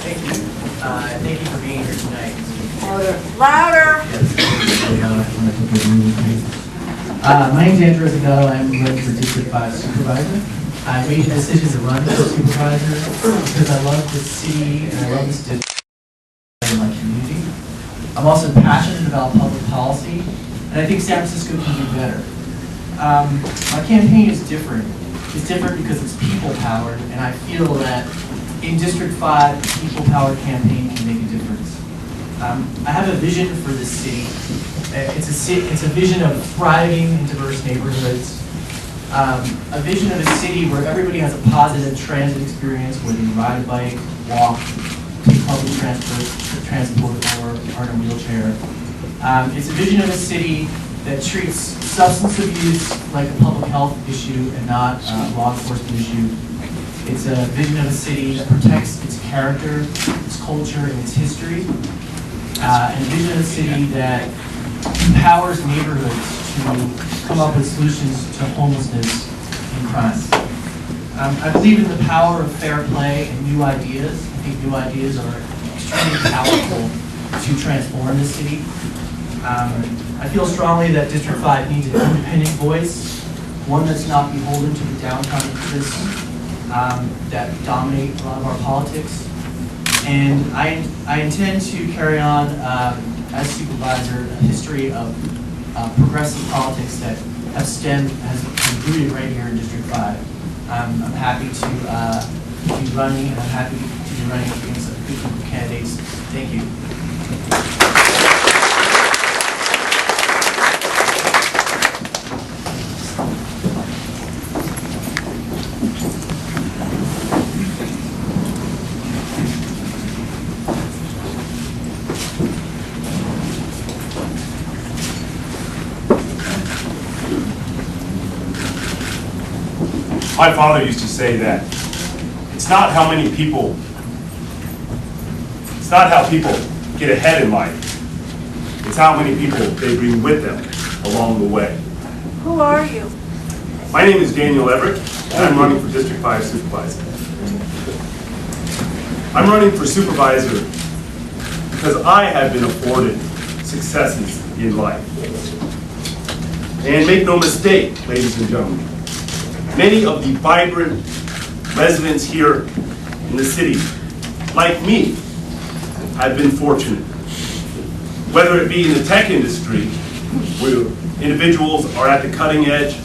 Thank you. Thank you for being here tonight. Louder. My name is Andrew Resignato. I'm running for District 5 Supervisor. I made the decision to run as a supervisor because I love this city and I love this district and my community. I'm also passionate about public policy, and I think San Francisco can do better. My campaign is different. It's different because it's people-powered, and I feel that in District 5, a people-powered campaign can make a difference. I have a vision for this city. It's a vision of thriving and diverse neighborhoods. A vision of a city where everybody has a positive transit experience, whether you ride a bike, walk, take public transport, or are in a wheelchair. It's a vision of a city that treats substance abuse like a public health issue and not a law enforcement issue. It's a vision of a city that protects its character, its culture, and its history. And a vision of a city that empowers neighborhoods to come up with solutions to homelessness and crime. I believe in the power of fair play and new ideas. I think new ideas are extremely powerful to transform the city. I feel strongly that District 5 needs an independent voice, one that's not beholden to the downtown interests that dominate a lot of our politics. And I intend to carry on as supervisor a history of progressive politics that has been rooted right here in District 5. I'm happy to be running, and I'm happy to be running against a good group of candidates. Thank you. My father used to say that it's not how people get ahead in life, it's how many people they bring with them along the way. Who are you? My name is Daniel Everett, and I'm running for District 5 Supervisor. I'm running for Supervisor because I have been afforded successes in life. And make no mistake, ladies and gentlemen, many of the vibrant residents here in the city, like me, have been fortunate. Whether it be in the tech industry, where individuals are at the cutting edge,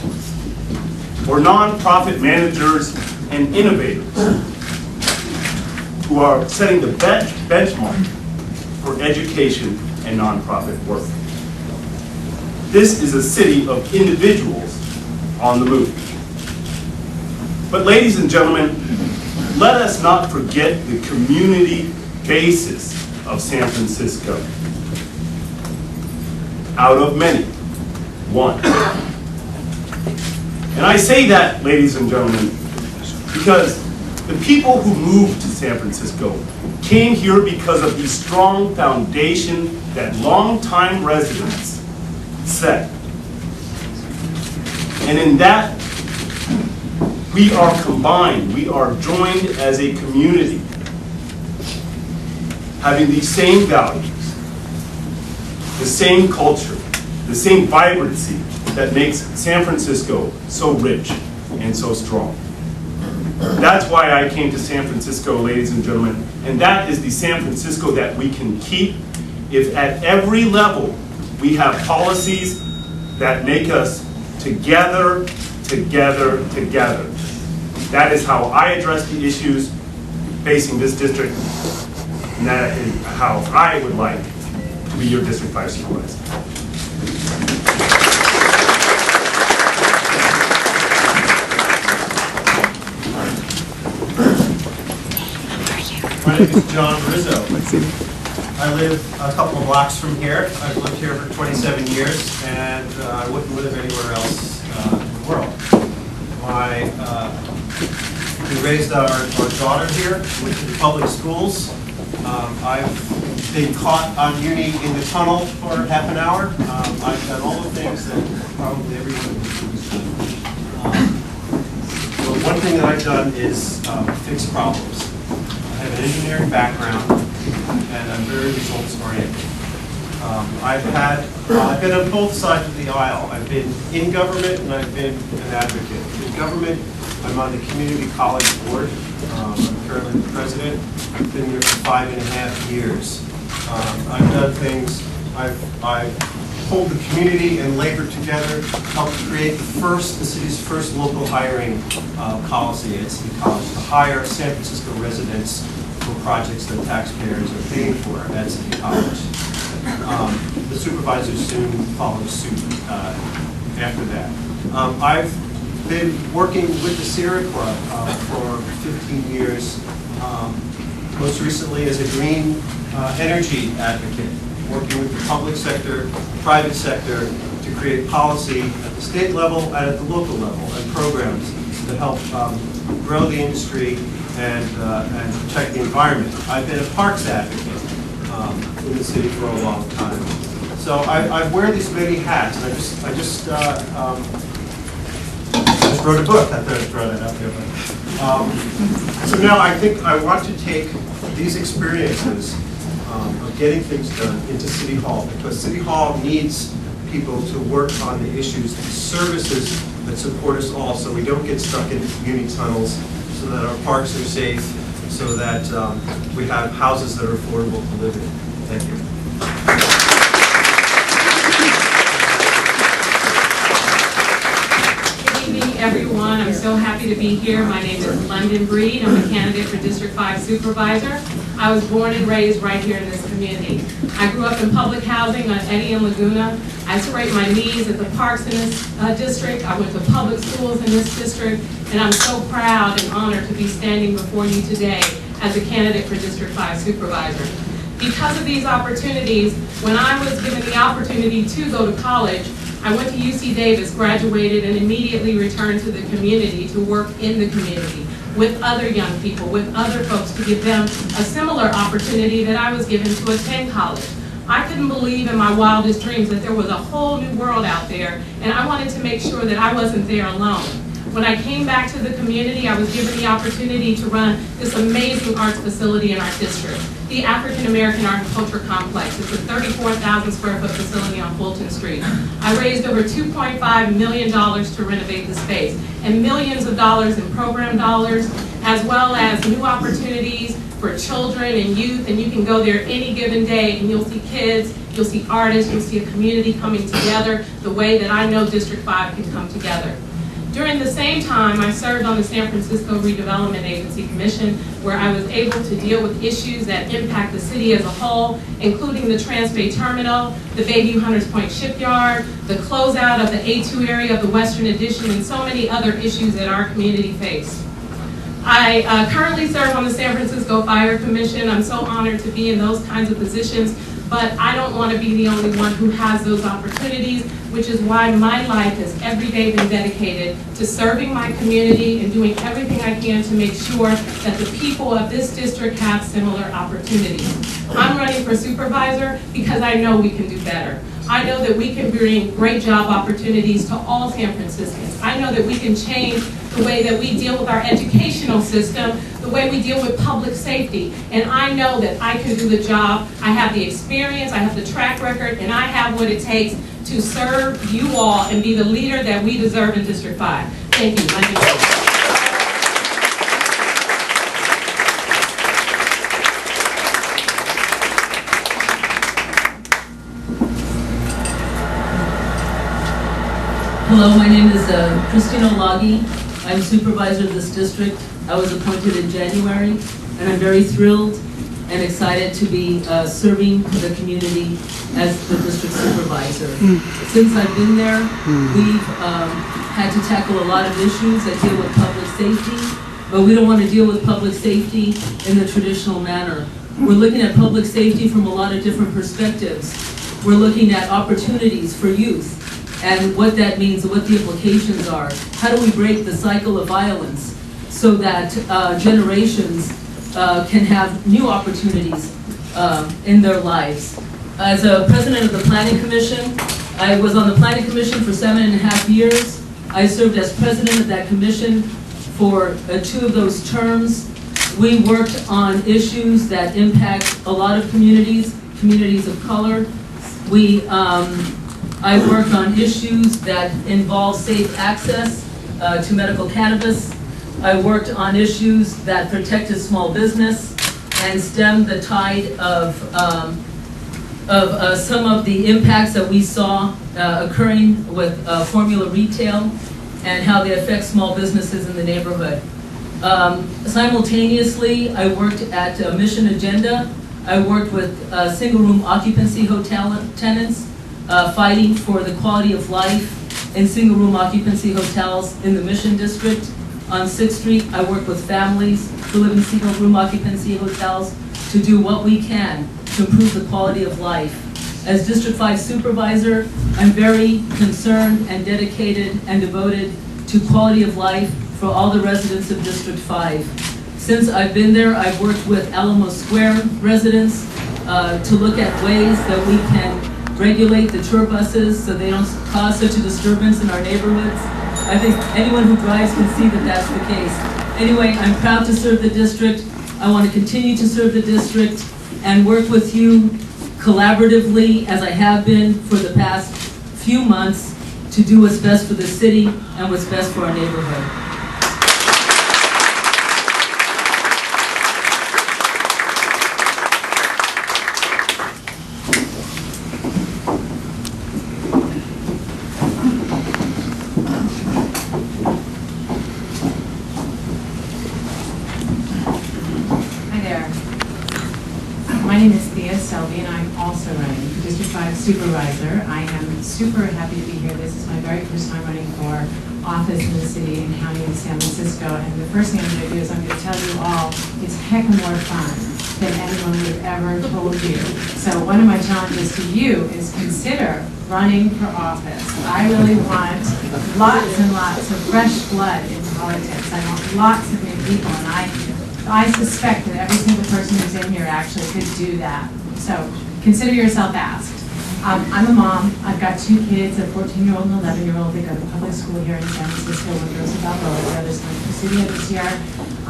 or nonprofit managers and innovators who are setting the benchmark for education and nonprofit work. This is a city of individuals on the move. But ladies and gentlemen, let us not forget the community basis of San Francisco. Out of many, one. And I say that, ladies and gentlemen, because the people who moved to San Francisco came here because of the strong foundation that longtime residents set. And in that, we are combined, we are joined as a community, having these same values, the same culture, the same vibrancy that makes San Francisco so rich and so strong. That's why I came to San Francisco, ladies and gentlemen, and that is the San Francisco that we can keep if at every level we have policies that make us together, together, together. That is how I address the issues facing this district, and that is how I would like to be your District 5 Supervisor. My name is John Rizzo. I live a couple of blocks from here. I've lived here for 27 years, and I wouldn't live anywhere else in the world. We raised our daughter here, went to the public schools. I've been caught on Uni in the tunnel for half an hour. I've done all the things that probably everyone would do. But one thing that I've done is fix problems. I have an engineering background, and I'm very results oriented. I've been on both sides of the aisle. I've been in government and I've been an advocate. In government, I'm on the community college board. I'm currently the president. I've been here for 5.5 years. I've done things, I've pulled the community and labor together, helped create the city's first local hiring policy at City College to hire San Francisco residents for projects that taxpayers are paying for at City College. The supervisors soon followed suit after that. I've been working with the Sierra Club for 15 years, most recently as a green energy advocate, working with the public sector, private sector to create policy at the state level and at the local level and programs that help grow the industry and protect the environment. I've been a parks advocate in the city for a long time. So I wear these many hats, and I just wrote a book. I thought I'd throw that out there. But, so now I think I want to take these experiences of getting things done into City Hall, because City Hall needs people to work on the issues, the services that support us all, so we don't get stuck in community tunnels, so that our parks are safe, so that we have houses that are affordable to live in. Thank you. Good evening, everyone. I'm so happy to be here. My name is London Breed. I'm a candidate for District 5 Supervisor. I was born and raised right here in this community. I grew up in public housing on Eddy and Laguna. I scraped my knees at the parks in this district. I went to public schools in this district, and I'm so proud and honored to be standing before you today as a candidate for District 5 Supervisor. Because of these opportunities, when I was given the opportunity to go to college, I went to UC Davis, graduated, and immediately returned to the community to work in the community with other young people, with other folks, to give them a similar opportunity that I was given to attend college. I couldn't believe in my wildest dreams that there was a whole new world out there, and I wanted to make sure that I wasn't there alone. When I came back to the community, I was given the opportunity to run this amazing arts facility in our district, the African American Art and Culture Complex. It's a 34,000 square foot facility on Fulton Street. I raised over $2.5 million to renovate the space, and millions of dollars in program dollars, as well as new opportunities for children and youth, and you can go there any given day and you'll see kids, you'll see artists, you'll see a community coming together the way that I know District 5 can come together. During the same time, I served on the San Francisco Redevelopment Agency Commission, where I was able to deal with issues that impact the city as a whole, including the Transbay Terminal, the Bayview Hunters Point Shipyard, the closeout of the A2 area of the Western Addition, and so many other issues that our community faced. I currently serve on the San Francisco Fire Commission. I'm so honored to be in those kinds of positions, but I don't want to be the only one who has those opportunities, which is why my life has every day been dedicated to serving my community and doing everything I can to make sure that the people of this district have similar opportunities. I'm running for supervisor because I know we can do better. I know that we can bring great job opportunities to all San Franciscans. I know that we can change the way that we deal with our educational system, the way we deal with public safety. And I know that I can do the job. I have the experience, I have the track record, and I have what it takes to serve you all and be the leader that we deserve in District 5. Thank you. Hello, my name is Christina Olague. I'm supervisor of this district. I was appointed in January, and I'm very thrilled and excited to be serving the community as the district supervisor. Since I've been there, we've had to tackle a lot of issues that deal with public safety, but we don't want to deal with public safety in the traditional manner. We're looking at public safety from a lot of different perspectives. We're looking at opportunities for youth and what that means and what the implications are. How do we break the cycle of violence so that generations can have new opportunities in their lives? As a president of the Planning Commission, I was on the Planning Commission for 7.5 years. I served as president of that commission for 2 of those terms. We worked on issues that impact a lot of communities of color. I worked on issues that involve safe access to medical cannabis. I worked on issues that protected small business and stemmed the tide of some of the impacts that we saw occurring with formula retail and how they affect small businesses in the neighborhood. Simultaneously, I worked at Mission Agenda. I worked with single-room occupancy hotel tenants, fighting for the quality of life in single-room occupancy hotels in the Mission District. On 6th Street, I work with families who live in single-room occupancy hotels to do what we can to improve the quality of life. As District 5 Supervisor, I'm very concerned and dedicated and devoted to quality of life for all the residents of District 5. Since I've been there, I've worked with Alamo Square residents to look at ways that we can regulate the tour buses so they don't cause such a disturbance in our neighborhoods. I think anyone who drives can see that that's the case. Anyway, I'm proud to serve the district. I want to continue to serve the district and work with you collaboratively, as I have been for the past few months, to do what's best for the city and what's best for our neighborhood. My name is Thea, Selby, and I'm also running for District 5 Supervisor. I am super happy to be here. This is my very first time running for office in the city and county in San Francisco. And the first thing I'm going to do is I'm going to tell you all it's heck more fun than anyone would have ever told you. So one of my challenges to you is consider running for office. I really want lots and lots of fresh blood in politics. I want lots of new people, and I suspect that every single person who's in here actually could do that. So consider yourself asked. I'm a mom. I've got 2 kids, a 14-year-old and an 11-year-old. They go to public school here in San Francisco. One goes to Balboa, the other's going to Christina this year.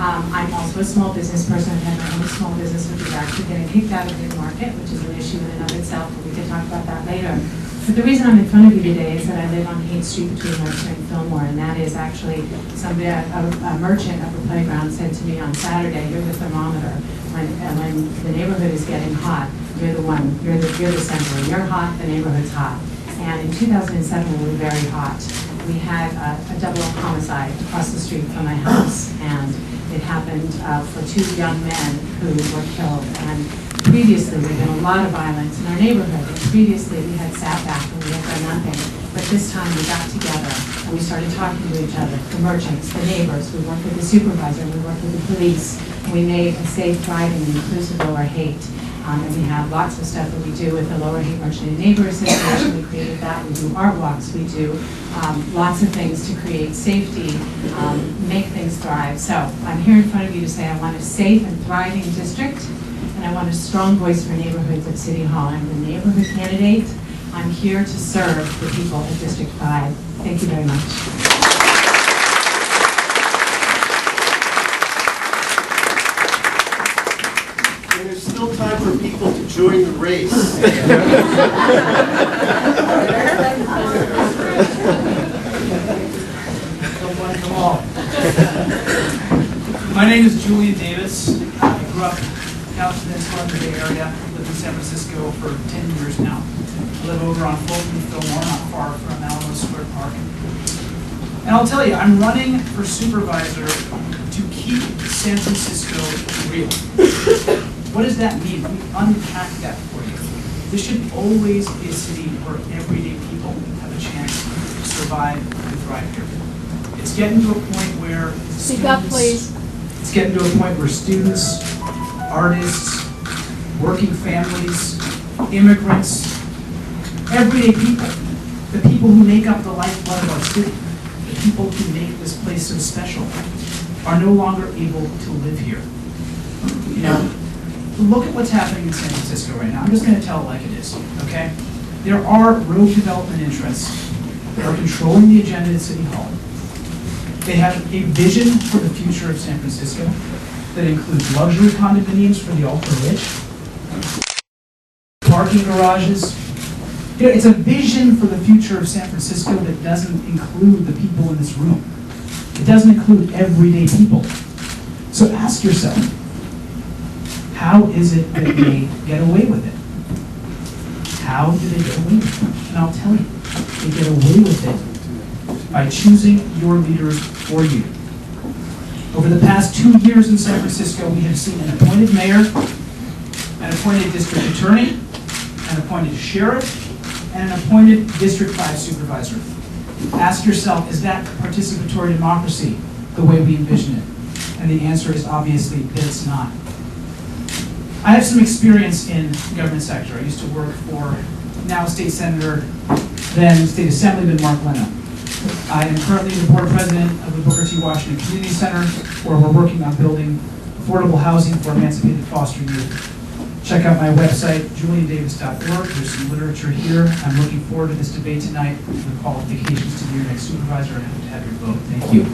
I'm also a small business person. I've had my own small business, which is actually getting kicked out of the market, which is an issue in and of itself, but we can talk about that later. But the reason I'm in front of you today is that I live on Haight Street between Mercer and Fillmore, and that is actually somebody, a merchant of the playground said to me on Saturday, you're the thermometer. When the neighborhood is getting hot, you're the center. You're hot, the neighborhood's hot. And in 2007, we were very hot. We had a double homicide across the street from my house, and it happened for 2 young men who were killed. And previously, there had been a lot of violence in our neighborhood. And previously, we had sat back and we had done nothing. But this time, we got together and we started talking to each other, the merchants, the neighbors. We worked with the supervisor, we worked with the police. We made a safe, thriving, and inclusive Lower Haight. And we have lots of stuff that we do with the Lower Haight Merchant and Neighbor Association. We created that. We do art walks. We do lots of things to create safety, make things thrive. So I'm here in front of you to say I want a safe and thriving district, and I want a strong voice for neighborhoods at City Hall. I'm the neighborhood candidate. I'm here to serve the people of District 5. Thank you very much. There's still time for people to join the race. My name is Julian Davis. I grew up out in the Bay Area, lived in San Francisco for 10 years now. I live over on Fulton and Fillmore, not far from Alamo Square Park. And I'll tell you, I'm running for supervisor to keep San Francisco real. What does that mean? Let me unpack that for you. This should always be a city where everyday people have a chance to survive and thrive here. It's getting to a point where Speak up, please. It's getting to a point where students, artists, working families, immigrants, everyday people, the people who make up the lifeblood of our city, the people who make this place so special, are no longer able to live here. You know, look at what's happening in San Francisco right now. I'm just going to tell it like it is, okay? There are rogue development interests that are controlling the agenda at City Hall. They have a vision for the future of San Francisco, that includes luxury condominiums for the ultra-rich, parking garages. You know, it's a vision for the future of San Francisco that doesn't include the people in this room. It doesn't include everyday people. So ask yourself, how is it that they get away with it? How do they get away with it? And I'll tell you, they get away with it by choosing your leaders for you. Over the past 2 years in San Francisco, we have seen an appointed mayor, an appointed district attorney, an appointed sheriff, and an appointed District 5 supervisor. Ask yourself, is that participatory democracy the way we envision it? And the answer is obviously that it's not. I have some experience in the government sector. I used to work for now State Senator, then State Assemblyman Mark Leno. I am currently the board president of the Booker T. Washington Community Center, where we're working on building affordable housing for emancipated foster youth. Check out my website, juliandavis.org. There's some literature here. I'm looking forward to this debate tonight. The qualifications to be your next supervisor. I hope to have your vote. Thank you.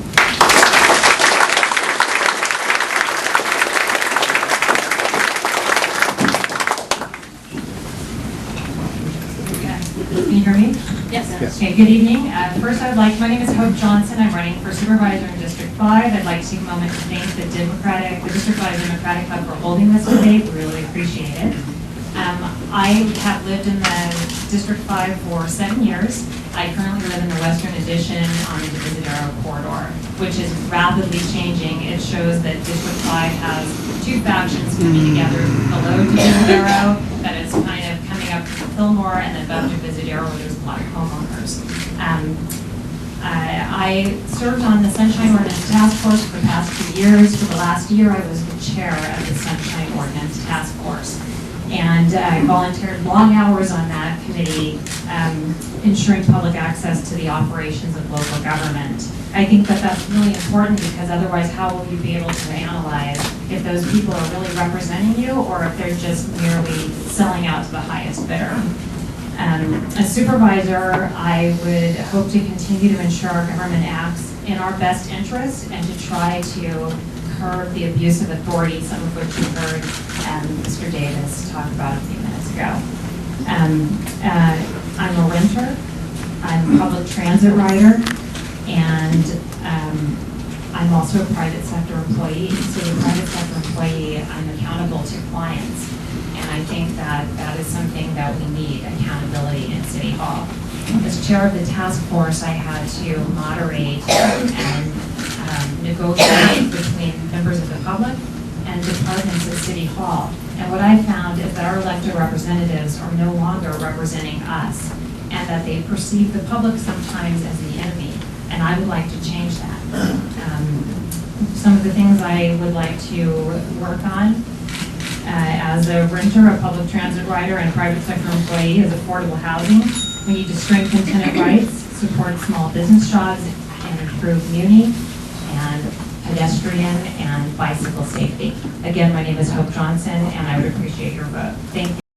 Can you hear me? Yes. Okay, good evening. First, my name is Hope Johnson. I'm running for supervisor in District 5. I'd like to take a moment to thank the District 5 Democratic Club for holding this debate. We really appreciate it. I have lived in the District 5 for 7 years. I currently live in the Western Addition on the Rizzo corridor, which is rapidly changing. It shows that District 5 has two factions coming together below Divisadero, that is kind of coming up from Fillmore, and then above Divisadero where there's a lot of homeowners. I served on the Sunshine Ordinance Task Force for the past 2 years. For the last year, I was the chair of the Sunshine Ordinance Task Force. And I volunteered long hours on that committee, ensuring public access to the operations of local government. I think that that's really important, because otherwise how will you be able to analyze if those people are really representing you or if they're just merely selling out to the highest bidder? As supervisor, I would hope to continue to ensure our government acts in our best interest and to try to curb the abuse of authority, some of which you heard Mr. Davis talk about a few minutes ago. I'm a renter, I'm a public transit rider, and I'm also a private sector employee. So as a private sector employee, I'm accountable to clients. And I think that that is something that we need, accountability in City Hall. As chair of the task force, I had to moderate and negotiate between members of the public and departments of City Hall. And what I found is that our elected representatives are no longer representing us, and that they perceive the public sometimes as the enemy. And I would like to change that. Some of the things I would like to work on as a renter, a public transit rider, and a private sector employee is affordable housing. We need to strengthen tenant rights, support small business jobs, and improve muni and pedestrian and bicycle safety. Again, my name is Hope Johnson, and I would appreciate your vote. Thank you.